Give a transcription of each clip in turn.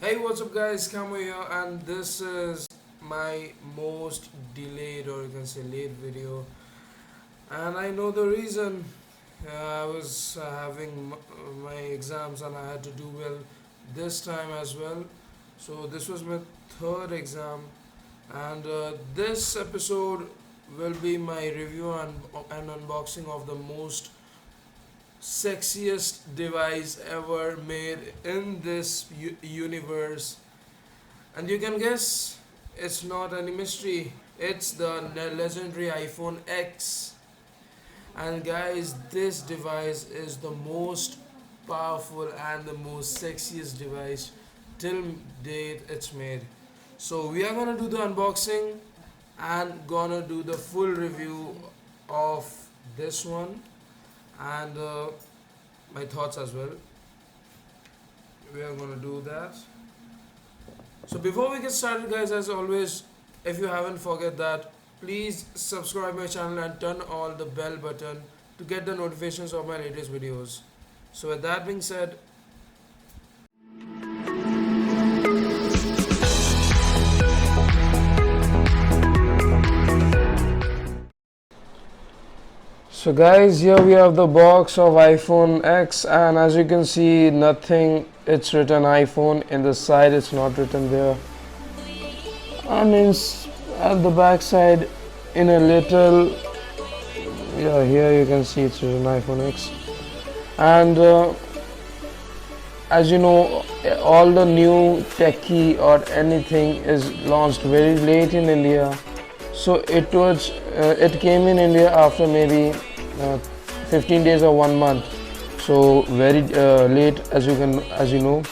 Hey, what's up, guys? Camo here, and this is my most delayed, or you can say late video. And I know the reason. I was having my exams, and I had to do well this time as well. So this was my third exam, and this episode will be my review and unboxing of the most sexiest device ever made in this universe. And you can guess, it's not any mystery. It's the legendary iPhone X. And guys, this device is the most powerful and the most sexiest device till date it's made. So we are gonna do the unboxing and gonna do the full review of this one, and my thoughts as well. We are gonna do that. So before we get started, guys, as always, if you haven't forget that, please subscribe my channel and turn on the bell button to get the notifications of my latest videos. So with that being said, so guys, here we have the box of iPhone X, and as you can see, nothing, it's written iPhone in the side, it's not written there. And at the back side, in a little, yeah, here you can see it's written iPhone X. And as you know, all the new techie or anything is launched very late in India. So it came in India after maybe 15 days or 1 month. So very late, as you know.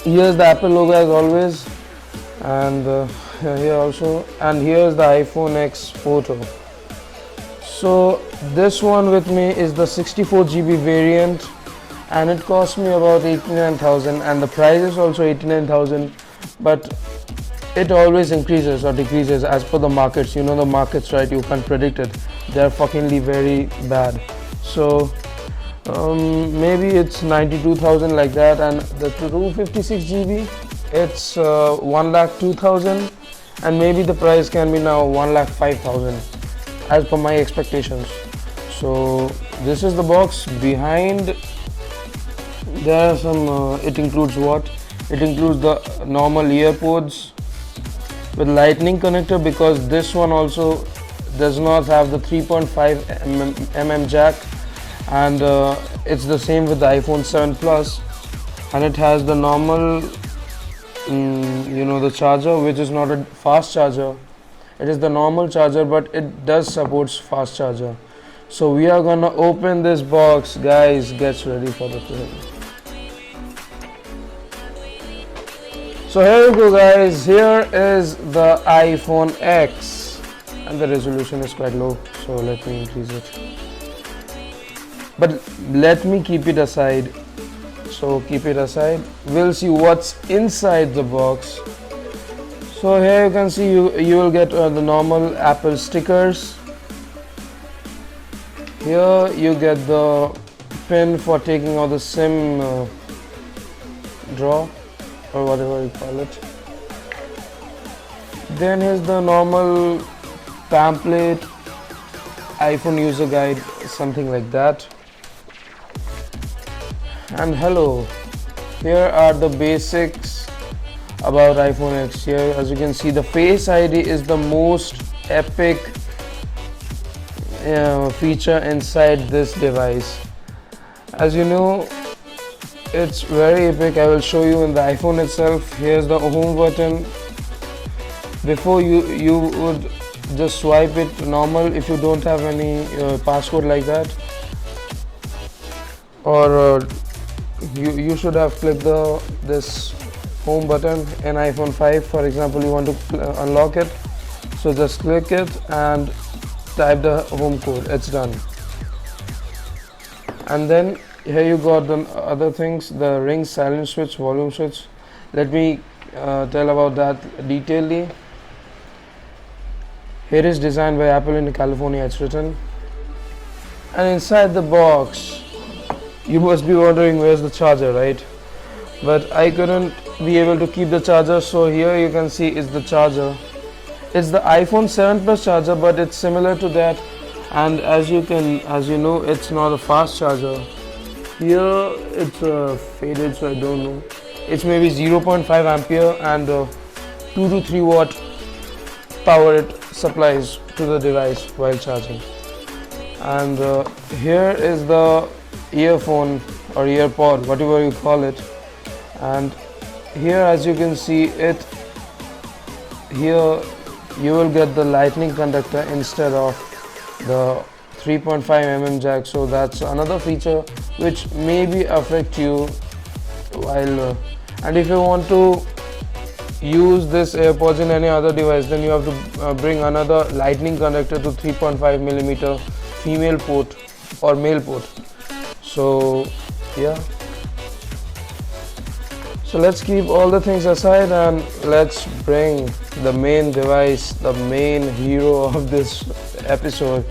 Here's the Apple logo as always, and here also, and here's the iPhone X photo. So this one with me is the 64 GB variant, and it cost me about 89,000, and the price is also 89,000, but it always increases or decreases as per the markets. You know the markets, right? You can't predict it. They're fuckingly very bad. So maybe it's 92,000 like that, and the 256 GB, it's 1,02,000, and maybe the price can be now 1,05,000 as per my expectations. So this is the box. Behind there are some it includes what? It includes the normal earpods with lightning connector, because this one also does not have the 3.5 mm jack, and it's the same with the iPhone 7 Plus, and it has the normal the charger, which is not a fast charger. It is the normal charger, but it does supports fast charger. So we are gonna open this box, guys. Get ready for the film. So here you go, guys. Here is the iPhone X, and the resolution is quite low, so let me increase it. But let me keep it aside. So keep it aside. We'll see what's inside the box. So here you can see you will get the normal Apple stickers. Here you get the pin for taking out the SIM draw, or whatever you call it. Then here's the normal pamphlet, iPhone user guide, something like that. And hello, here are the basics about iPhone X. Here, as you can see, the Face ID is the most epic feature inside this device. As you know, it's very epic. I will show you in the iPhone itself. Here's the home button. Before you would just swipe it normal if you don't have any passcode like that, or you should have clicked this home button in iPhone 5. For example, you want to unlock it, so just click it and type the home code. It's done. And then here you got the other things, the ring silent switch, volume switch. Let me tell about that detailedly. Here is designed by Apple in California, it's written. And inside the box, you must be wondering where's the charger, right? But I couldn't be able to keep the charger. So here you can see is the charger. It's the iPhone 7 Plus charger, but it's similar to that, and as you know, it's not a fast charger. Here it's faded, so I don't know. It's maybe 0.5 ampere and 2 to 3 watt power it supplies to the device while charging. And here is the earphone or earpod, whatever you call it. And here, as you can see it, here you will get the lightning conductor instead of the 3.5 mm jack. So that's another feature which maybe affect you while and if you want to use this AirPods in any other device, then you have to bring another lightning conductor to 3.5 mm female port or male port. So yeah, so let's keep all the things aside and let's bring the main device, the main hero of this episode,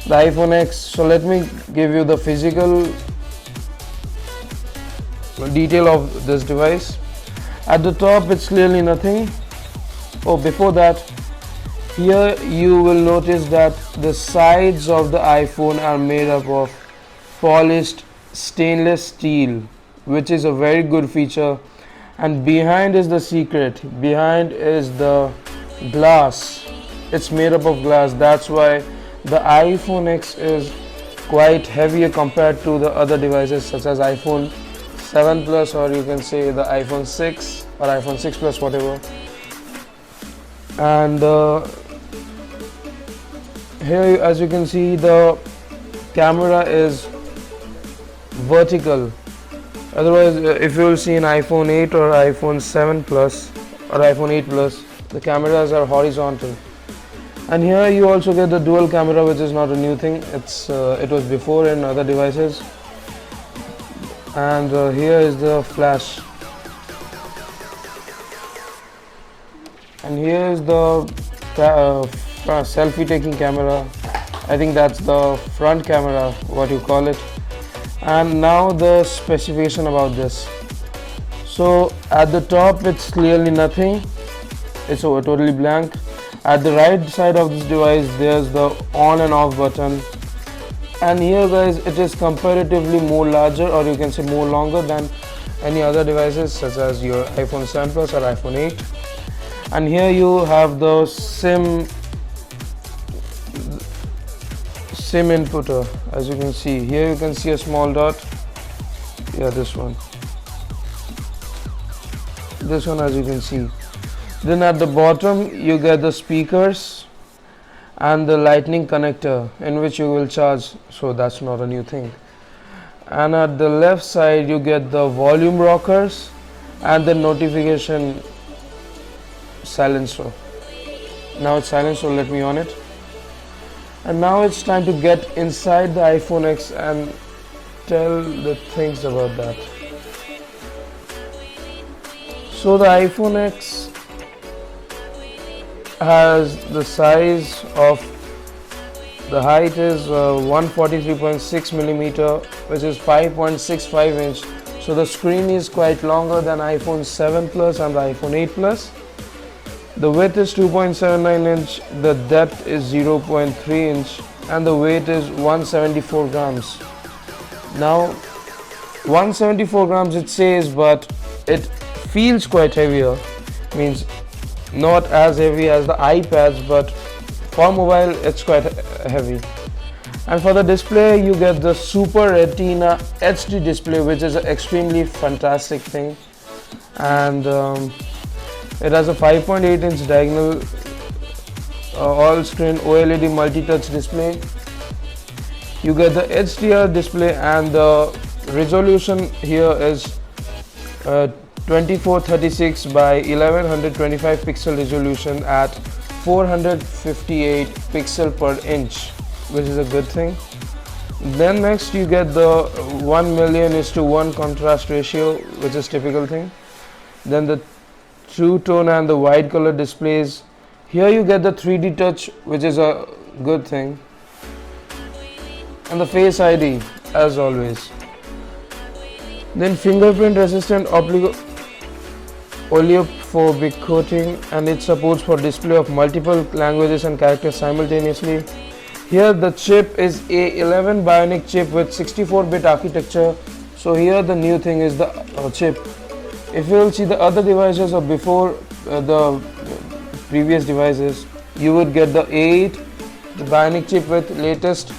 the iPhone X. So let me give you the physical detail of this device. At the top it's clearly nothing. Oh, before that, here you will notice that the sides of the iPhone are made up of polished stainless steel, which is a very good feature. And behind is the secret. Behind is the glass. It's made up of glass. That's why the iPhone X is quite heavier compared to the other devices such as iPhone 7 Plus, or you can say the iPhone 6 or iPhone 6 Plus, whatever. And here, as you can see, the camera is vertical. Otherwise, if you will see in iPhone 8 or iPhone 7 Plus or iPhone 8 Plus, the cameras are horizontal. And here you also get the dual camera, which is not a new thing. It was before in other devices. And here is the flash. And here is the selfie taking camera. I think that's the front camera, what you call it. And now the specification about this. So at the top it's clearly nothing, it's totally blank. At the right side of this device there's the on and off button, and here guys it is comparatively more larger, or you can say more longer than any other devices such as your iPhone 7 Plus or iPhone 8. And here you have the SIM inputter. As you can see here, you can see a small dot. Yeah, this one as you can see. Then at the bottom you get the speakers and the lightning connector in which you will charge, so that's not a new thing. And at the left side you get the volume rockers and the notification silencer. Now it's silent, so let me on it. And now it's time to get inside the iPhone X and tell the things about that. So the iPhone X has the size of, the height is 143.6 millimeter, which is 5.65 inch. So the screen is quite longer than iPhone 7 Plus and the iPhone 8 Plus. The width is 2.79 inch, the depth is 0.3 inch, and the weight is 174 grams. Now 174 grams it says, but it feels quite heavier, means not as heavy as the iPads, but for mobile it's quite heavy. And for the display you get the Super Retina HD display, which is an extremely fantastic thing. And it has a 5.8 inch diagonal all-screen OLED multi-touch display. You get the HDR display, and the resolution here is 2436 by 1125 pixel resolution at 458 pixel per inch, which is a good thing. Then next you get the 1,000,000:1 contrast ratio, which is typical thing. Then the True Tone and the wide color displays. Here you get the 3D touch, which is a good thing, and the Face ID as always. Then fingerprint resistant oleophobic coating, and it supports for display of multiple languages and characters simultaneously. Here the chip is A11 Bionic chip with 64-bit architecture. So here the new thing is the chip. If you will see the other devices or before the previous devices, you would get the A8, the Bionic chip with latest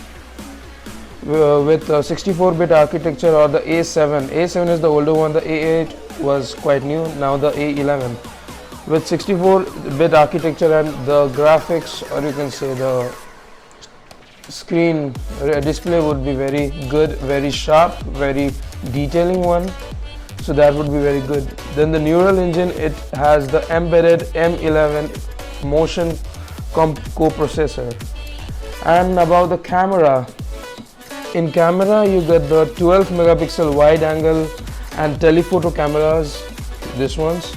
with 64-bit architecture, or the A7. A7 is the older one, the A8 was quite new, now the A11 with 64-bit architecture, and the graphics, or you can say the screen display, would be very good, very sharp, very detailing one. So that would be very good. Then the neural engine, it has the embedded M11 motion coprocessor. And about the camera, in camera you get the 12 megapixel wide angle and telephoto cameras, this ones.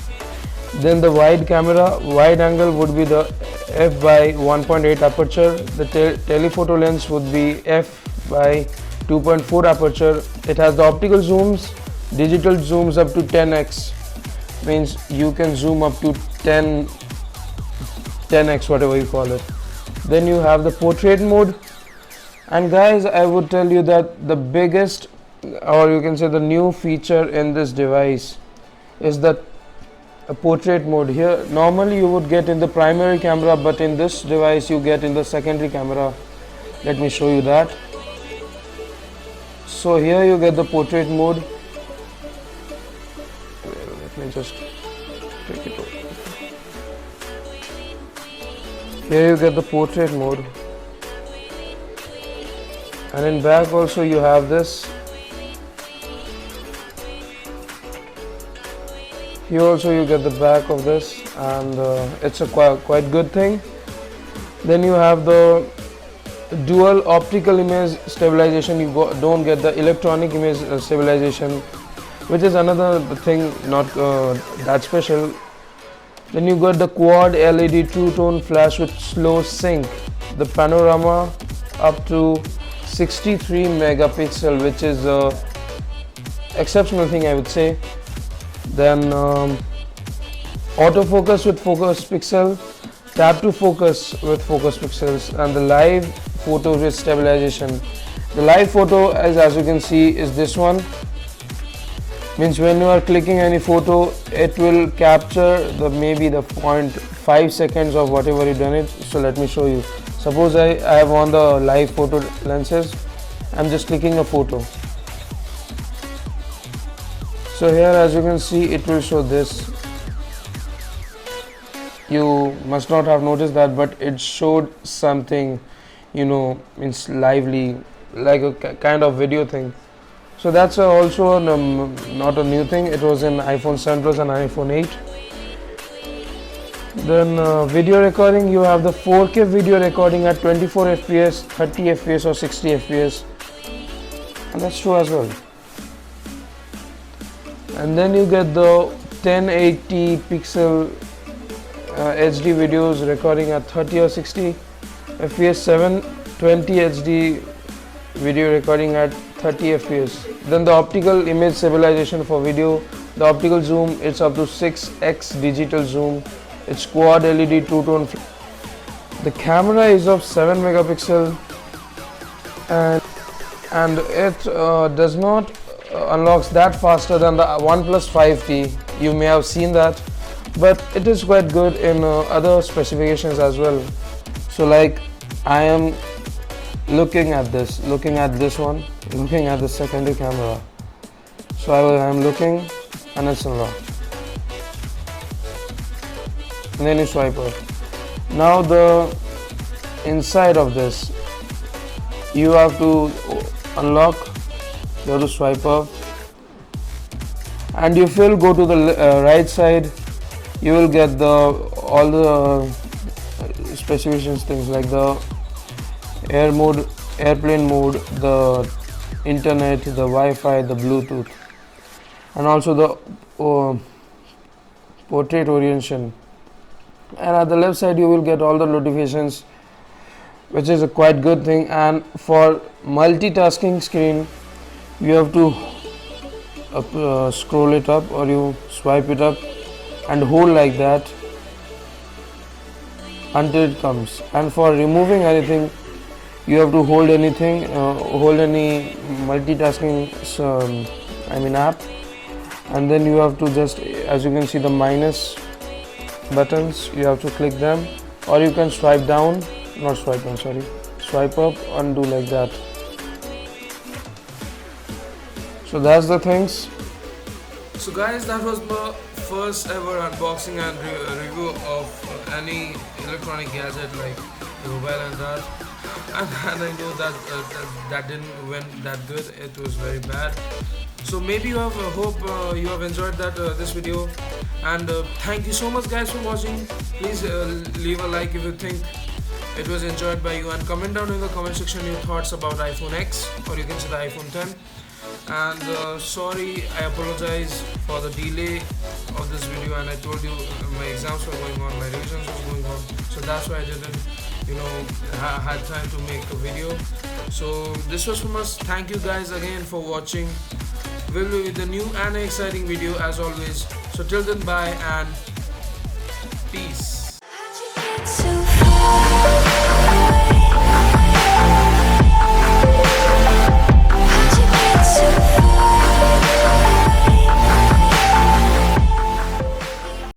Then the wide angle would be the f by 1.8 aperture. The telephoto lens would be f by 2.4 aperture. It has the optical zooms, digital zooms up to 10x, means you can zoom up to 10x, whatever you call it. Then you have the portrait mode, and guys, I would tell you that the biggest, or you can say the new feature in this device is the portrait mode. Here normally you would get in the primary camera, but in this device you get in the secondary camera. Let me show you that. So here you get the portrait mode. Let me just take it over. Here you get the portrait mode, and in back also you have this. Here also you get the back of this, and it's a quite good thing. Then you have the dual optical image stabilization. You don't get the electronic image stabilization, which is another thing, not that special. Then you got the quad LED two-tone flash with slow sync, the panorama up to 63 megapixel, which is a exceptional thing, I would say. Then autofocus with focus pixel, tap to focus with focus pixels, and the live photo with stabilization. The live photo, as you can see, is this one. Means when you are clicking any photo, it will capture the maybe the 0.5 seconds of whatever you done it. So let me show you. Suppose I have on the live photo lenses. I'm just clicking a photo. So here, as you can see, it will show this. You must not have noticed that, but it showed something, you know, means lively, like a kind of video thing. So that's also not a new thing. It was in iPhone 7 Plus and iPhone 8. Then video recording, you have the 4K video recording at 24 fps, 30 fps or 60 fps, and that's true as well. And then you get the 1080 pixel HD videos recording at 30 or 60 fps, 720 HD video recording at 30 fps. Then the optical image stabilization for video, the optical zoom, it's up to 6x digital zoom. It's quad LED two-tone. The camera is of 7 megapixel, and it does not unlocks that faster than the OnePlus 5T. You may have seen that, but it is quite good in other specifications as well. So like I am looking at this one, looking at the secondary camera. So I am looking, and it's unlocked. And then you swipe up. Now the inside of this, you have to unlock, you have to swipe up, and if you will go to the right side, you will get all the specifications, things like the air mode, airplane mode, the internet, the Wi-Fi, the Bluetooth, and also the portrait orientation. And at the left side you will get all the notifications, which is a quite good thing. And for multitasking screen, you have to scroll it up, or you swipe it up, and hold like that until it comes. And for removing anything, you have to hold anything, hold any multitasking app, and then you have to just, as you can see, the minus buttons, you have to click them, or you can swipe down, not swipe down, sorry, swipe up and do like that. So that's the things. So guys, that was my first ever unboxing and review of any electronic gadget like the mobile and that. And I know that that didn't went that good. It was very bad. So maybe you have hope you have enjoyed that this video. And thank you so much guys for watching. Please leave a like if you think it was enjoyed by you, and comment down in the comment section your thoughts about iPhone X, or you can say the iPhone 10. And sorry, I apologize for the delay of this video, and I told you my exams were going on, my revisions was going on, so that's why I didn't had time to make a video. So this was from us. Thank you guys again for watching. We'll be with a new and exciting video as always. So till then, bye and peace.